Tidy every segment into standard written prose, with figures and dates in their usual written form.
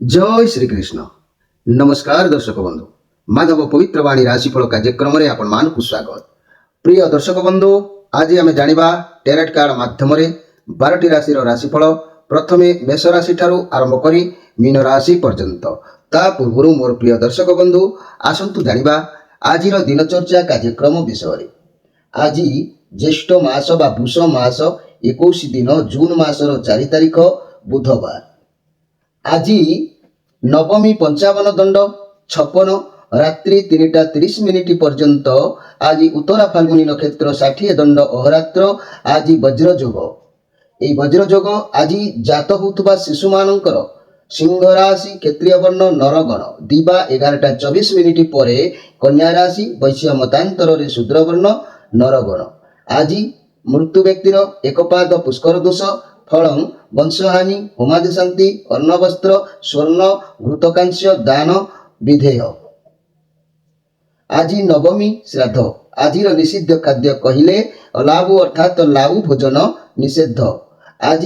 जय श्रीकृष्ण। नमस्कार दर्शक बंधु, माधव पवित्र वाणी राशिफल कार्यक्रम में आपण मानकु स्वागत। प्रिय दर्शक बंधु, आज आम जानिबा टेरेट कार्ड माध्यम 12टी राशि राशिफल। प्रथमे मेष राशि ठारू आरंभ करी मीन राशि पर्यंत। ता पूर्व मोर प्रिय दर्शक बंधु, आसंतु जानिबा आज दिनचर्या कार्यक्रम विषय। आज ज्येष्ठ मास बा पुष मास 21 दिन जून मासर 4 तारिख बुधवार। आज नवमी 55 दंड 56 रात्रि 3:30 पर्यंत। आज उत्तरा फाल्गुनी नक्षत्र 60 दंड अहोरात्र। आज वज्र जोग। এই वज्र जोग आज जात होउथबा शिशु मानकर सिंह राशि क्षेत्रीय वर्ण नरगण दिबा 11:24 पर कन्या राशि वैश्य मतांतर रे शूद्र वर्ण नरगण। आज मृत्यु व्यक्तिर एकपाद पुष्कर दोष फलम वंशहानि होमादि शांति अन्नवस्त्र स्वर्ण घृतकांस्य दान विधेय। आज नवमी श्राद्ध। आज निषिद्ध खाद्य कहिले अलाभु अर्थात लाभु भोजन निषेध। आज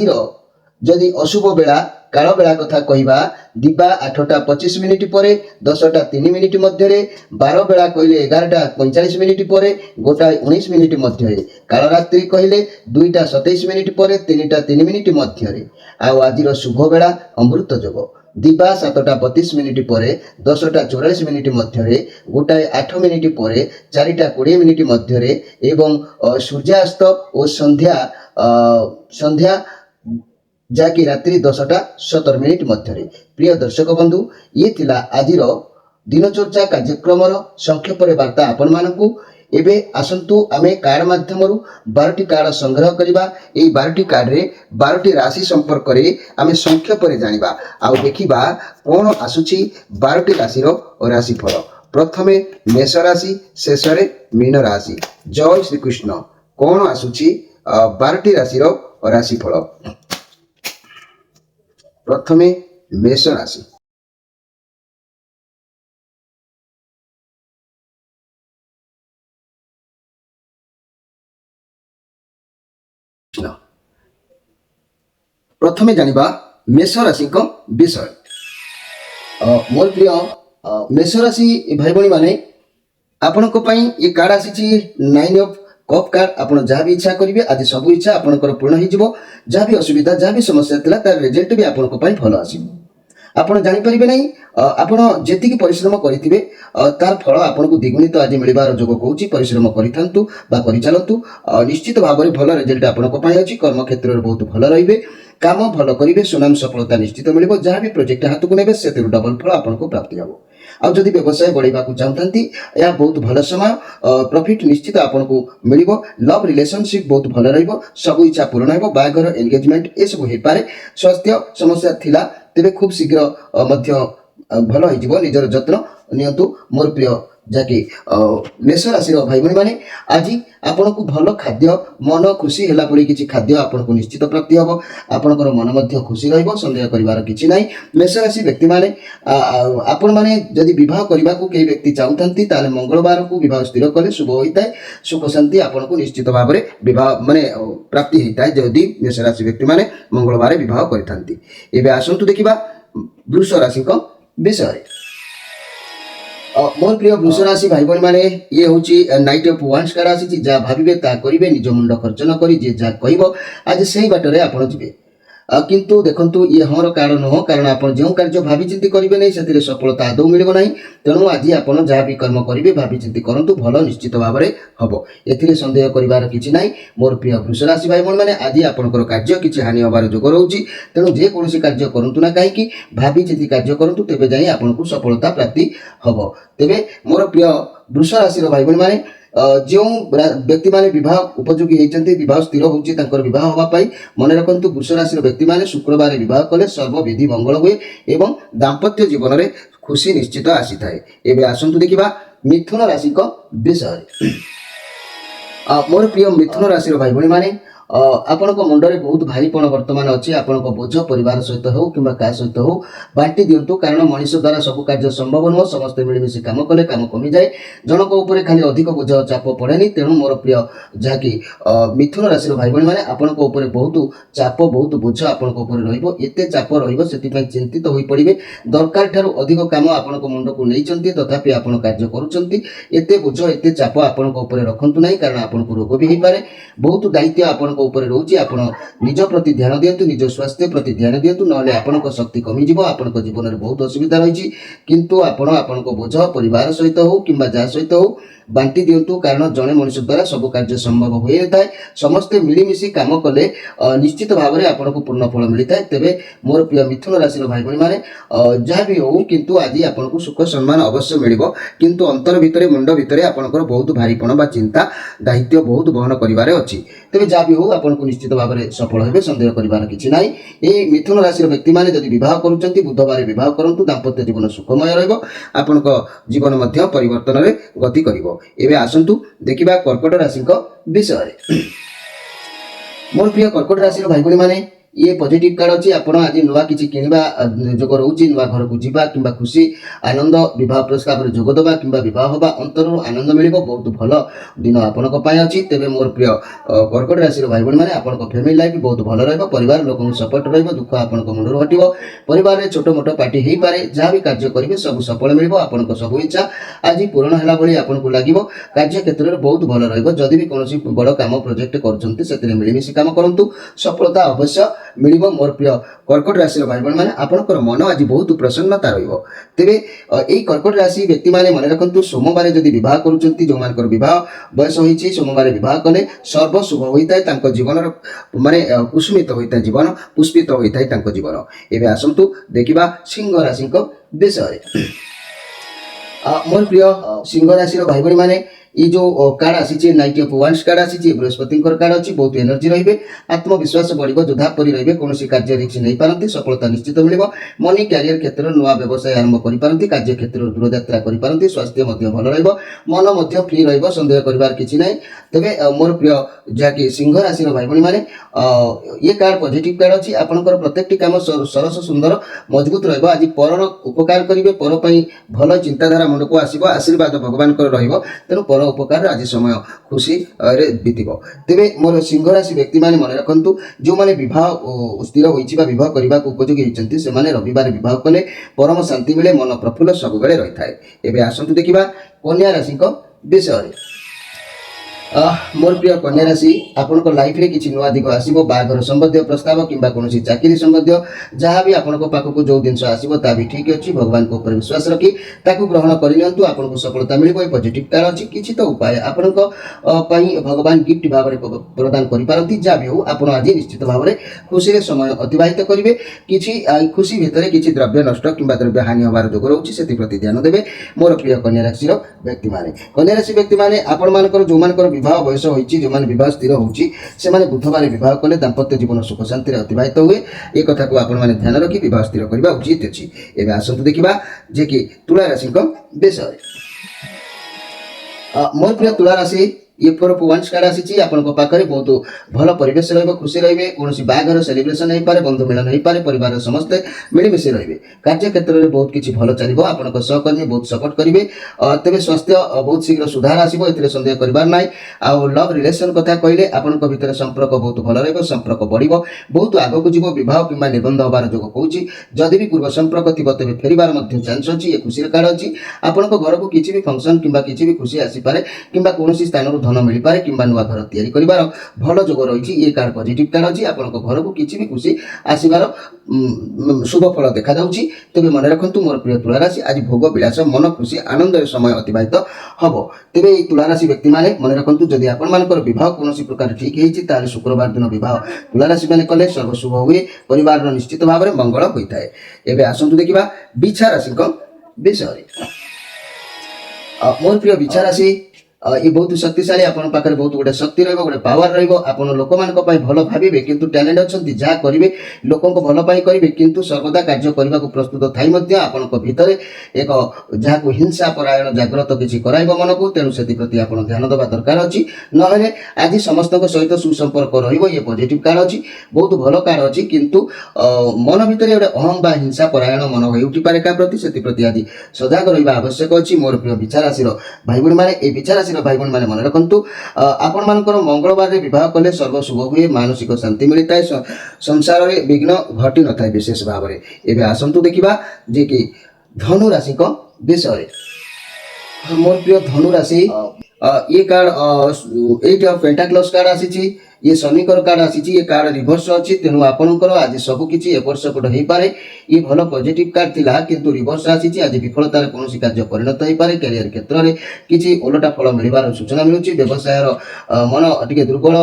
जदि अशुभ बेला काल बेला कथा कहवा दिबा 8:25 पर 10:03 मध्य 12 बेला कहले 11:45 पर 1:19 मध्य काल रात्रि कहले 2:27 पर 3:03 मध्य। आज शुभ बेला अमृत जोग दिबा 7:32 पर 10:44 मध्य 1:08 पर 4:20 मध्य एवं सूर्यास्त और संध्या जाकि रात्रि 10:17 मध्य। प्रिय दर्शक बंधु, ये थिला आजिर दिनचर्या कार्यक्रम संक्षेप वार्ता आपण मानकु। एबे आसंतु आमे कार्ड माध्यम 12टी कार्ड संग्रह करिबा। एई 12टी कार्ड रे 12टी राशि संपर्क रे आमे संक्षेप रे जानिबा आ देखिबा कोन आसुची 12टी राशि रो राशिफल। प्रथमे मेष राशि, शेष रे मीन राशि। जय श्री कृष्ण। कोन आसुची 12टी राशि रो राशिफल। प्रथमे मेष राशि। प्रथमे जानिबा मेष राशि को विषय। मोर प्रिय मेष राशि भाई भणी माने आपनको पई ये कार्ड आसीची 9 ऑफ कप कार्ड। आपण जहाँ भी इच्छा करेंगे आज सब इच्छा आपंकर पूर्ण हो। जहाँ भी असुविधा जहाँ भी समस्या था तार रिजल्ट भी आपन भल आसो। आपड़ जापर ना आपड़ जी परिश्रम करेंगे तार फल आपन को द्विगुणित आज मिलबार जोग कौच। परिश्रम करूँ चलतु निश्चित भाव में भल रिजल्ट आपन अच्छी। कर्म क्षेत्र में बहुत भल रे काम भल करेंगे सुनाम सफलता निश्चित मिल। जहाँ भी प्रोजेक्ट हाथ को ने से डबल फल आपको प्राप्ति हम। आउ जदि व्यवसाय बढ़ावा चाहते यह बहुत भल समय प्रॉफिट निश्चित आपन को मिल। लव रिलेशनशिप बहुत भल रही सब इच्छा पूर्ण हो। बाहाघर एंगेजमेंट ये सब हो पारे। स्वास्थ्य समस्या थिला तेरे खूब शीघ्र भल हो। निजर जत्न नियंतु मोर प्रिय जाकि मेष राशि भाई भाई माने आज आपन को भल खाद्य मन खुशी है पड़ी किसी खाद्य आपन को निश्चित प्राप्ति हम। आपनकर मन मध्य खुशी रहिबो संदेह करिवार किछि नाही। मेष राशि व्यक्ति माने आपण माने जदि विवाह करबा को कई व्यक्ति चाहउथंती ताले मंगलवार को विवाह स्थिर कले शुभ होइताय। सुख शांति आपन को निश्चित भाव में विवाह माने प्राप्ति होइताय जदि मेष राशि व्यक्ति माने मंगलवार विवाह करिथंती। एबे आसंतु देखिबा वृष राशि को विषय। मोर प्रिय वृष राशि भाई भाई माने ये हूँ नाइट ऑफ वांस कार्ड आसी। जहाँ भाविबे ता करिवे, निज मुंड खर्च न करी जे जहाँ कहब आज से ही बाटरे आपन जिवे। किंतु देखंतु ये हमर कारण नुह, कारण आपन जो कार्य भावी चिंती करिवे नै सेतिरे सफलता आदौ मिलिबो नाही। तेणु आज आपन जहाँ भी कर्म करिवे भावी चिंती करंतु भल निश्चित भाव में हबो। एथिरे संदेह करिवार किछि नाही। मोर प्रिय वृष राशि भाई भण माने आज आपनकर कार्य किछि हानि होबार जोग रहउची। तेणु जे कोनोसी कार्य करंतु ना काहेकि भावी चिंती कार्य करंतु तेबे जाई आपनको सफलता प्राप्ति हबो। तेबे मोर प्रिय वृष राशि भाई भण माने जो व्यक्ति माने विवाह उपयोगी होती विवाह स्थिर होची विवाह होगापाई मन रखु। वृष राशि व्यक्ति माने शुक्रवार विवाह कले सर्वविधि मंगल हुए एवं दाम्पत्य जीवन में खुशी निश्चित आसी थाए। एबे आसंतु देखिबा मिथुन राशि को विषय। मोर प्रिय मिथुन राशि भाई भणी माने ଆପଣଙ୍କ ମୁଣ୍ଡରେ ବହୁତ ଭାରୀପଣ ବର୍ତ୍ତମାନ ଅଛି। ଆପଣଙ୍କ ବୋଝ ପରିବାର ସହିତ ହେଉ କିମ୍ବା କାହା ସହିତ ହେଉ ବାଣ୍ଟି ଦିଅନ୍ତୁ, କାରଣ ମଣିଷ ଦ୍ୱାରା ସବୁ କାର୍ଯ୍ୟ ସମ୍ଭବ ନୁହଁ। ସମସ୍ତେ ମିଳିମିଶି କାମ କଲେ କାମ କମିଯାଏ, ଜଣଙ୍କ ଉପରେ ଖାଲି ଅଧିକ ବୋଝ ଚାପ ପଡ଼େନି। ତେଣୁ ମୋର ପ୍ରିୟ ଯାହାକି ମିଥୁନ ରାଶିର ଭାଇ ଭଉଣୀମାନେ, ଆପଣଙ୍କ ଉପରେ ବହୁତ ଚାପ ବହୁତ ବୋଝ ଆପଣଙ୍କ ଉପରେ ରହିବ। ଏତେ ଚାପ ରହିବ ସେଥିପାଇଁ ଚିନ୍ତିତ ହୋଇପଡ଼ିବେ। ଦରକାର ଠାରୁ ଅଧିକ କାମ ଆପଣଙ୍କ ମୁଣ୍ଡକୁ ନେଇଛନ୍ତି, ତଥାପି ଆପଣ କାର୍ଯ୍ୟ କରୁଛନ୍ତି। ଏତେ ବୋଝ ଏତେ ଚାପ ଆପଣଙ୍କ ଉପରେ ରଖନ୍ତୁ ନାହିଁ, କାରଣ ଆପଣଙ୍କୁ ରୋଗ ବି ହେଇପାରେ। ବହୁତ ଦାୟିତ୍ୱ ଆପଣଙ୍କ ଉପରେ ରହୁଛି। ଆପଣ ନିଜ ପ୍ରତି ଧ୍ୟାନ ଦିଅନ୍ତୁ, ନିଜ ସ୍ୱାସ୍ଥ୍ୟ ପ୍ରତି ଧ୍ୟାନ ଦିଅନ୍ତୁ, ନହେଲେ ଆପଣଙ୍କ ଶକ୍ତି କମିଯିବ। ଆପଣଙ୍କ ଜୀବନରେ ବହୁତ ଅସୁବିଧା ରହିଛି, କିନ୍ତୁ ଆପଣ ଆପଣଙ୍କ ବୋଝ ପରିବାର ସହିତ ହେଉ କିମ୍ବା ଯାହା ସହିତ ହେଉ ବାଣ୍ଟି ଦିଅନ୍ତୁ, କାରଣ ଜଣେ ମଣିଷ ଦ୍ୱାରା ସବୁ କାର୍ଯ୍ୟ ସମ୍ଭବ ହୋଇନଥାଏ। ସମସ୍ତେ ମିଳିମିଶି କାମ କଲେ ନିଶ୍ଚିତ ଭାବରେ ଆପଣଙ୍କୁ ପୂର୍ଣ୍ଣ ଫଳ ମିଳିଥାଏ। ତେବେ ମୋର ପ୍ରିୟ ମିଥୁନ ରାଶିର ଭାଇ ଭଉଣୀମାନେ, ଯାହା ବି ହେଉ କିନ୍ତୁ ଆଜି ଆପଣଙ୍କୁ ସୁଖ ସମ୍ମାନ ଅବଶ୍ୟ ମିଳିବ, କିନ୍ତୁ ଅନ୍ତର ଭିତରେ ମୁଣ୍ଡ ଭିତରେ ଆପଣଙ୍କର ବହୁତ ଭାରୀପଣ ବା ଚିନ୍ତା ଦାୟିତ୍ୱ ବହୁତ ବହନ କରିବାରେ ଅଛି। ତେବେ ଯାହା ବି ହେଉ ଆପଣଙ୍କୁ ନିଶ୍ଚିତ ଭାବରେ ସଫଳ ହେବେ, ସନ୍ଦେହ କରିବାର କିଛି ନାହିଁ। ଏହି ମିଥୁନ ରାଶିର ବ୍ୟକ୍ତିମାନେ ଯଦି ବିବାହ କରୁଛନ୍ତି, ବୁଧବାର ବିବାହ କରନ୍ତୁ। ଦାମ୍ପତ୍ୟ ଜୀବନ ସୁଖମୟ ରହିବ, ଆପଣଙ୍କ ଜୀବନ ମଧ୍ୟ ପରିବର୍ତ୍ତନରେ ଗତି କରିବ। ଏବେ ଆସନ୍ତୁ ଦେଖିବା କର୍କଟ ରାଶିଙ୍କ ବିଷୟରେ। ମୋର ପ୍ରିୟ କର୍କଟ ରାଶିର ଭାଇ ଭଉଣୀମାନେ, ଇଏ ପଜିଟିଭ କାର୍ଡ ଅଛି। ଆପଣ ଆଜି ନୂଆ କିଛି କିଣିବା ଯୋଗ ରହୁଛି, ନୂଆ ଘରକୁ ଯିବା କିମ୍ବା ଖୁସି ଆନନ୍ଦ ବିବାହ ପ୍ରସ୍ତାବରେ ଯୋଗ ଦେବା କିମ୍ବା ବିବାହ ହେବା, ଅନ୍ତରରୁ ଆନନ୍ଦ ମିଳିବ। ବହୁତ ଭଲ ଦିନ ଆପଣଙ୍କ ପାଇଁ ଅଛି। ତେବେ ମୋର ପ୍ରିୟ କର୍କଟ ରାଶିର ଭାଇ ଭଉଣୀମାନେ, ଆପଣଙ୍କ ଫ୍ୟାମିଲି ଲାଇଫ୍ ବହୁତ ଭଲ ରହିବ। ପରିବାର ଲୋକଙ୍କୁ ସପୋର୍ଟ ରହିବ, ଦୁଃଖ ଆପଣଙ୍କ ମୁଣ୍ଡରୁ ହଟିବ। ପରିବାରରେ ଛୋଟ ମୋଟ ପାର୍ଟି ହେଇପାରେ, ଯାହା ବି କାର୍ଯ୍ୟ କରିବେ ସବୁ ସଫଳ ମିଳିବ। ଆପଣଙ୍କ ସବୁ ଇଚ୍ଛା ଆଜି ପୂରଣ ହେଲା ଭଳି ଆପଣଙ୍କୁ ଲାଗିବ। କାର୍ଯ୍ୟ କ୍ଷେତ୍ରରେ ବହୁତ ଭଲ ରହିବ। ଯଦି ବି କୌଣସି ବଡ଼ କାମ ପ୍ରୋଜେକ୍ଟ କରୁଛନ୍ତି, ସେଥିରେ ମିଳିମିଶି କାମ କରନ୍ତୁ, ସଫଳତା ଅବଶ୍ୟ ମିଳିବ। ମୋର ପ୍ରିୟ କର୍କଟ ରାଶିର ଭାଇ ଭଉଣୀମାନେ, ଆପଣଙ୍କର ମନ ଆଜି ବହୁତ ପ୍ରସନ୍ନତା ରହିବ। ତେବେ ଏହି କର୍କଟ ରାଶି ବ୍ୟକ୍ତିମାନେ ମନେ ରଖନ୍ତୁ, ସୋମବାର ଯଦି ବିବାହ କରୁଛନ୍ତି, ଯେଉଁମାନଙ୍କର ବିବାହ ବୟସ ହୋଇଛି, ସୋମବାର ବିବାହ କଲେ ସର୍ବ ଶୁଭ ହୋଇଥାଏ। ତାଙ୍କ ଜୀବନର କୁସୁମିତ ହୋଇଥାଏ, ଜୀବନ ପୁଷ୍ପିତ ହୋଇଥାଏ ତାଙ୍କ ଜୀବନ। ଏବେ ଆସନ୍ତୁ ଦେଖିବା ସିଂହ ରାଶିଙ୍କ ବିଷୟରେ। ମୋର ପ୍ରିୟ ସିଂହ ରାଶିର ଭାଇ ଭଉଣୀମାନେ, ये जो कार्ड आसी नाइट ऑफ वांस कार्ड आसी बृहस्पति कार्ड अच्छी बहुत एनर्जी रही आत्मविश्वास बढ़ जोधा परी रही कौन कार्य रिक्स नहीं पारती सफलता निश्चित मिल मनी क्यारियर क्षेत्र में नुआ व्यवसाय आरंभ करपारती कार्य क्षेत्र में दूरयात्रा करपारती स्वास्थ्य भल मन फ्री रंदेह करार कि ना तेरे मोर प्रिय जहाँकि सिंह राशि भाई भाई मैंने ये कार्ड पॉजिटिव कार्ड अच्छी आपंकर प्रत्येक कम सरस सुंदर मजबूत रही पर उपकार करेंगे पर भल चिंताधारा मन को आसो आशीर्वाद भगवान तेणु पर उपकार आज समय खुशी बीतब तेरे मोर सिंह राशि व्यक्ति मैंने मन रखु जो मैंने बहुत स्थिर होता करने को उपयोगी होती से रविवार बहुत कले परम शांति मिले मन प्रफुल्ल सब बेले रही थाए। एबे आसतु देखिबा कन्या राशि विषय मोर प्रिय कन्या राशि आपनको लाइफ रे किछि नुआ दिग आसीबो बागर संबंधी प्रस्ताव किंबा कोनोसी चाकरी संबंधी जहाँ भी आपनको पाखको जो जिनस आसीबो ता भी ठीक अछि भगवान को ऊपर विश्वास रखी ताकू ग्रहण करियंतु आपनको सफलता मिलिबो पॉजिटिव कार्ड अछि किछि तो उपाय आपनको पई भगवान गिफ्ट भाबरे प्रदान करि पारंती जा भी हो आपण आज निश्चित भाबरे खुशी रे समय अतिबाहित करिवे किछि खुशी भितरे किछि द्रव्य नष्ट किंबा द्रव्य हानि होबार जोग रहउछि सेति प्रति ध्यान देबे मोर प्रिय कन्या राशि रो व्यक्ति माने आपण मानकर जो मानकर विवाह बयस होइछि जो माने विवाह स्थिर होउछि से माने बुधवार विवाह कले दाम्पत्य जीवन सुख शांति रे अतिबाहित हुए ए कथा को आपण माने ध्यान रखि विवाह स्थिर करबा उचित अछि। एबे आसंतु देखिबा जे कि तुला राशि को विषय मोर प्रिय तुला राशि ये वंश कार्ड आसी आपको पाखे बहुत भल परिवेश खुशी रे कौन बाघर सेलिब्रेशन हो पारे बंधु मिलन हो पारे परिवार समस्ते मिलमिशि रे कार्य क्षेत्र में बहुत किसी भल चलो आप सहकर्मी बहुत सपोर्ट करेंगे तेज स्वास्थ्य बहुत शीघ्र सुधार आसो ए सन्देह करार ना आउ लव रिलेशन कथा कहले आपण भर संपर्क बहुत भल रंपर्क बढ़ बहुत आगक जीव बहुत कि निबंध हबार जो कौच जदि भी पूर्व संपर्क थी तेज फेरबार चान्स अच्छी ये खुशी कार्ड अच्छी आपण घर को किसी भी फंक्शन कि भी खुशी आसीपे कि कौन स्थान धन मिल पारे कि नुआ घर तैयारी करिवार भल जोग रही ये कार्ड पॉजिटिव कार्ड अच्छी आपको घर को किसी भी खुशी आसबार शुभ फल देखा जाउछि। तेबे मन रखंतु मोर प्रिय तुला राशि आज भोग विलास मन खुशी आनंद समय अतिबाहित हम तेबे तुला राशि व्यक्ति माने मन रखंतु जदि आपण मानकर विवाह कोनोसी प्रकार ठीक हेछि ताले शुक्रवार दिन विवाह तुला राशि माने कले सर्व शुभ हुए परिवार निश्चित भाव में मंगल होइताय। एबे आसंतु देखिबा बिछा राशि विषय मोर प्रिय बिछा राशि ये बहुत शक्तिशाली आपण पाखरे बहुत गोटे शक्ति रहिबो गोटे पावर रहिबो आपण लोक मानक पई भलो भाबिबे किंतु टैलेंट अछंती जा करिवे लोकन को भलो पई करिवे किंतु सर्वदा कार्य करबा को प्रस्तुत थाई मध्ये आपण को भितरे एक जहा को हिंसा परायण जागृत किछि कराइबो मन को तेनु सेति प्रति आपण ध्यान देबा दरकार अछि नहले आज समस्त को सहित सुसंपर्क रहिबो ये पॉजिटिव कार्ड अछि बहुत भलो कार्ड अछि किंतु मन भितरे गोटे अहम बा हिंसा परायण मन होई उठी पारे का प्रति सेति प्रति आज सजाग रहिबा आवश्यक अछि मोर प्रिय विचार राशि रो भाई बहन माने ए विचार राशि भाई बहन मैंने मन रखु आपण मानकर मंगलवार विवाह कले सर्व शुभ हुए मानसिक शांति मिलता है संसार में विघ्न घटी न था विशेष भाव में एवं आसतु देखा जे कि धनु राशि विषय मोर प्रिय धनु राशि ये कार्ड 8 ऑफ पेंटाक्लस कार्ड आसी ये शनिकर कार्ड आसी ये कार्ड रिवर्स अच्छी तेणु आपंकर आज सबकि एपट सेपट हो पारे ये भल पॉजिटिव कार्ड थिला किंतु रिवर्स आसी आज विफलतार कौन कार्य परिणत हो पारे कैरियर क्षेत्र में किसी ओलटा फल मिलवार सूचना मिलूँ व्यवसाय मन टे दुर्बल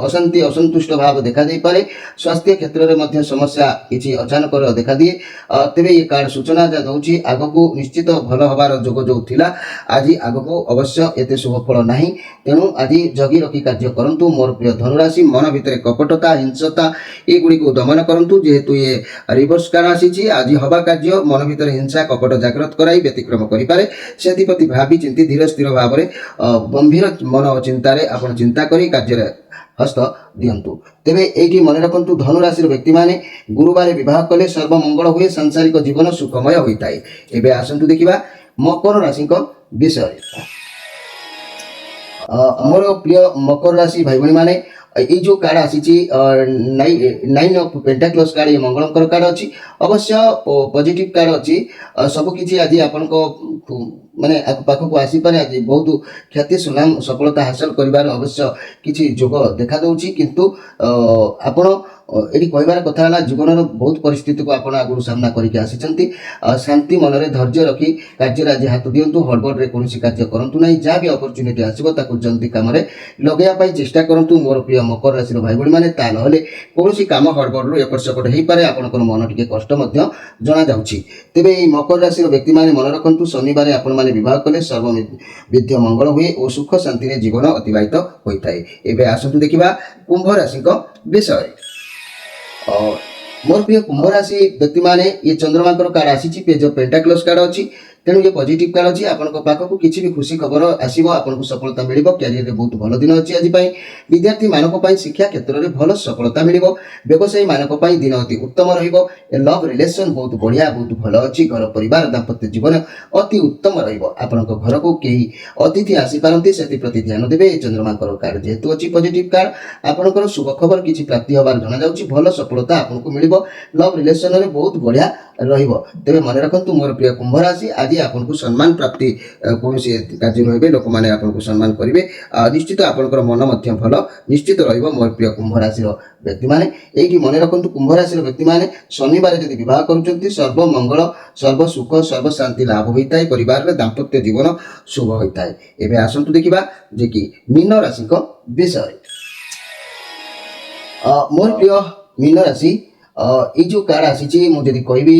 अशांति असंतुष्ट भाव देखा पारे स्वास्थ्य क्षेत्र में समस्या किसी अचानक देखा दिए तेरे ये कार्ड सूचना जहाँ दौर आग को निश्चित भल हबार जोग जो थिला आज आग को अवश्य एत शुभ फल ना तेणु आज जगी रखी कार्य करूँ मोर प्रिय धनुराशि मन भितर कपटता हिंसता ये गुड़ी को दमन करूँ जेहेतु ये रिवर्स कार्ड आसी आज हवा कार्य मन भितर हिंसा कपट जागृत कराई व्यतिक्रम करें से भावी चिंती धीर स्थिर भाव में गंभीर मन चिंतार आप चिंता कर कार्य हस्त दिंतु तेरे ये मन रखु धनुराशि व्यक्ति मैंने गुरुवार विवाह कले सर्वमंगल हुए सांसारिक जीवन सुखमय होता है एवं आसतु देखा मकर राशि विषय मोर प्रिय मकर राशि भाई भाई मैंने ये जो कार्ड आसी 9 ऑफ पेंटाक्लस कार्ड ये मंगलकर कार्ड अच्छी अवश्य पॉजिटिव कार्ड अच्छी सबकि आज आपण माने पाखक आसीपारे आज बहुत ख्याति सुनाम सफलता हासिल कर अवश्य किसी जोग देखा दूची किंतु आपण ये कहबार कथा है जीवन बहुत परिस्थिति को आपड़ आगु सामना करके आसी शांति मन में धैर्य रखी कार्य आज हाथ दिंतु हड़बड़े कौन कार्य करूँ ना जहाँ भी अपरच्युनिटी आसो जल्दी कम लगे चेष्टा करूँ मोर प्रिय मकर राशि भाई भाई मैंने ता ना कौन कम हड़बड़ एपट सेपट हो पारे आपंकर मन टे कष्ट जना जाऊँगी तेरे ये मकर राशि व्यक्ति मैंने मन रखु शनिवार आपण मैंने विवाह कले सर्वविध्य मंगल हुए और सुख शांति जीवन अतिबाहित होता है एवं आसतु देखा कुंभ राशि विषय मोर प्रिय कुंभ राशि व्यक्ति मैंने ये चंद्रमा कार्ड आसी पेज पेंटाक्लस कार्ड अच्छी तेणु ये पॉजिटिव कार्ड अच्छी आपन पाखक किसी भी खुशी खबर आसो आपको सफलता मिल कैरियर में बहुत भल दिन अच्छी आज विद्यार्थी मानक शिक्षा क्षेत्र में भल सफलता मिल व्यवसायी मानक दिन अति उत्तम लव रिलेशन बहुत बढ़िया बहुत भल अच्छी घर परिवार दाम्पत्य जीवन अति उत्तम आपण घर को कई अतिथि आसीपारती से प्रति ध्यान देवे चंद्रमा कार्ड जेहेतु अच्छी पॉजिटिव कार्ड आपंकर शुभ खबर किसी प्राप्ति हबार जना जाऊँगी भल सफलता आपको मिल लव रिलेशन में बहुत बढ़िया तेरे मन रखु मोर प्रिय कुंभ राशि आज आपको सम्मान प्राप्ति कौन कार्य रही लोक मैंने आपको सम्मान करेंगे निश्चित आपंकर मन भल निश्चित रोर प्रिय कुंभ राशि व्यक्ति मैंने ये मन रखु कुंभ राशि व्यक्ति मैंने शनिवार जब विवाह कर सर्वमंगल सर्व सुख सर्व शांति लाभ होता है परिवार में दाम्पत्य जीवन शुभ होता है एवं आसतु देखा जे कि मीन राशि विषय मोर प्रिय मीन राशि ये जो कार्ड आसी मुझे कहबी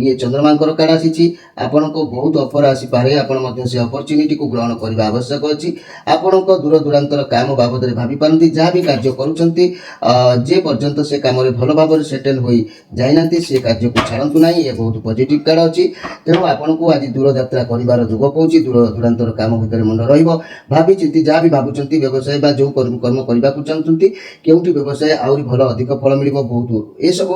ये चंद्रमा कार्ड आसी आपण को बहुत ऑफर आसीपे आपण से अपरच्युनिटी को ग्रहण करने आवश्यक अच्छी आपण को दूर दूरांतर काम बाबद में भावी पारती जहाँ भी कार्य करुँचे पर्यंत से कम भल भाव में सेटेल हो जाना से कार्य को छाड़ू ना ये बहुत पॉजिटिव कार्ड अच्छी तेणु आपन को आज दूर यात्रा कर जोग पाँच दूर दूरांतर काम भितर मुंड रही चिंती जहाँ भी भावुं व्यवसाय जो कर्म करने को चाहते केउठी व्यवसाय आहरी भल अधिक फल मिल बहुत ये सब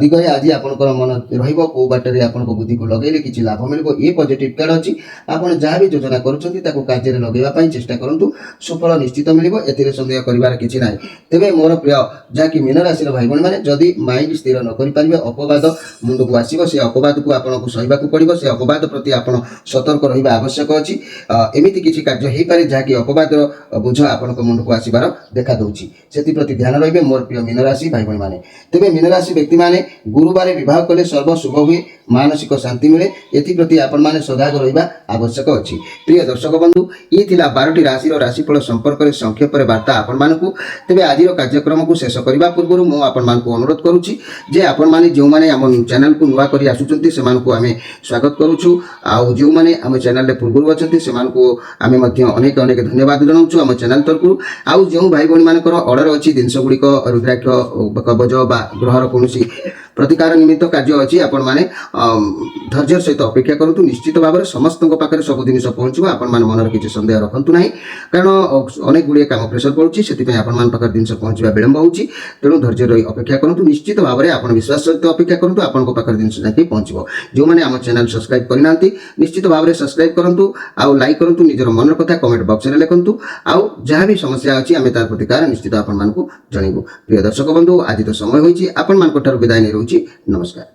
दिगरे आज आपंकर मन रो बाटर आपको बुद्धि को लगे किसी लाभ मिल ये पॉजिटिव कार्ड अच्छी आप जहाँ भी योजना कर कार्य लगे चेष्टा करूँ सुफल निश्चित मिल ए सन्देह कर किसी ना तेरे मोर प्रिय जहाँकि मीन राशि भाई भाई मैंने जदि माइंड स्थिर न करें अपवाद मुंड को आसो से अपवाद को आपको सहवाक पड़ो से अपवाद प्रति आप सतर्क रहा आवश्यक अच्छी एमती किसी कार्य हो पाए जहाँकि अपवाद बोझ आपण मुंड को आसबार देखा दूसरी से ध्यान रही मोर प्रिय मीन राशि भाई भाई मैंने तेरे मीन राशि व्यक्ति मैंने गुरुवार विवाह कले सर्व शुभ हुए ମାନସିକ ଶାନ୍ତି ମିଳେ ଏଥିପ୍ରତି ଆପଣମାନେ ସଜାଗ ରହିବା ଆବଶ୍ୟକ ଅଛି। ପ୍ରିୟ ଦର୍ଶକ ବନ୍ଧୁ, ଇଏ ଥିଲା 12ଟି ରାଶିର ରାଶିଫଳ ସମ୍ପର୍କରେ ସଂକ୍ଷେପରେ ବାର୍ତ୍ତା ଆପଣମାନଙ୍କୁ। ତେବେ ଆଜିର କାର୍ଯ୍ୟକ୍ରମକୁ ଶେଷ କରିବା ପୂର୍ବରୁ ମୁଁ ଆପଣମାନଙ୍କୁ ଅନୁରୋଧ କରୁଛି ଯେ ଆପଣମାନେ ଯେଉଁମାନେ ଆମ ଚ୍ୟାନେଲକୁ ନୂଆ କରି ଆସୁଛନ୍ତି ସେମାନଙ୍କୁ ଆମେ ସ୍ୱାଗତ କରୁଛୁ, ଆଉ ଯେଉଁମାନେ ଆମ ଚ୍ୟାନେଲରେ ପୂର୍ବରୁ ଅଛନ୍ତି ସେମାନଙ୍କୁ ଆମେ ମଧ୍ୟ ଅନେକ ଅନେକ ଧନ୍ୟବାଦ ଜଣାଉଛୁ ଆମ ଚ୍ୟାନେଲ ତରଫରୁ। ଆଉ ଯେଉଁ ଭାଇ ଭଉଣୀମାନଙ୍କର ଅର୍ଡ଼ର ଅଛି ଜିନିଷ ଗୁଡ଼ିକ ରୁଦ୍ରାକ୍ଷ କବଚ ବା ଗ୍ରହର କୌଣସି ପ୍ରତିକାର ନିମିତ୍ତ କାର୍ଯ୍ୟ ଅଛି, ଆପଣମାନେ ଧୈର୍ଯ୍ୟର ସହିତ ଅପେକ୍ଷା କରନ୍ତୁ। ନିଶ୍ଚିତ ଭାବରେ ସମସ୍ତଙ୍କ ପାଖରେ ସବୁ ଜିନିଷ ପହଞ୍ଚିବ, ଆପଣମାନେ ମନରେ କିଛି ସନ୍ଦେହ ରଖନ୍ତୁ ନାହିଁ, କାରଣ ଅନେକ ଗୁଡ଼ିଏ କାମ ପ୍ରେସର ପଡ଼ୁଛି, ସେଥିପାଇଁ ଆପଣମାନଙ୍କ ପାଖରେ ଜିନିଷ ପହଞ୍ଚିବା ବିଳମ୍ବ ହେଉଛି। ତେଣୁ ଧୈର୍ଯ୍ୟ ରହି ଅପେକ୍ଷା କରନ୍ତୁ। ନିଶ୍ଚିତ ଭାବରେ ଆପଣ ବିଶ୍ୱାସ ସହିତ ଅପେକ୍ଷା କରନ୍ତୁ, ଆପଣଙ୍କ ପାଖରେ ଜିନିଷ ଯାଇକି ପହଞ୍ଚିବ। ଯେଉଁମାନେ ଆମ ଚ୍ୟାନେଲ ସବସ୍କ୍ରାଇବ୍ କରିନାହାନ୍ତି ନିଶ୍ଚିତ ଭାବରେ ସବସ୍କ୍ରାଇବ୍ କରନ୍ତୁ, ଆଉ ଲାଇକ୍ କରନ୍ତୁ, ନିଜର ମନର କଥା କମେଣ୍ଟ ବକ୍ସରେ ଲେଖନ୍ତୁ, ଆଉ ଯାହା ବି ସମସ୍ୟା ଅଛି ଆମେ ତାର ପ୍ରତିକାର ନିଶ୍ଚିତ ଆପଣମାନଙ୍କୁ ଜଣାଇବୁ। ପ୍ରିୟ ଦର୍ଶକ ବନ୍ଧୁ, ଆଜି ତ ସମୟ ହୋଇଛି, ଆପଣମାନଙ୍କ ଠାରୁ ବିଦାୟ ନେଇ ରହୁଛି। ନମସ୍କାର।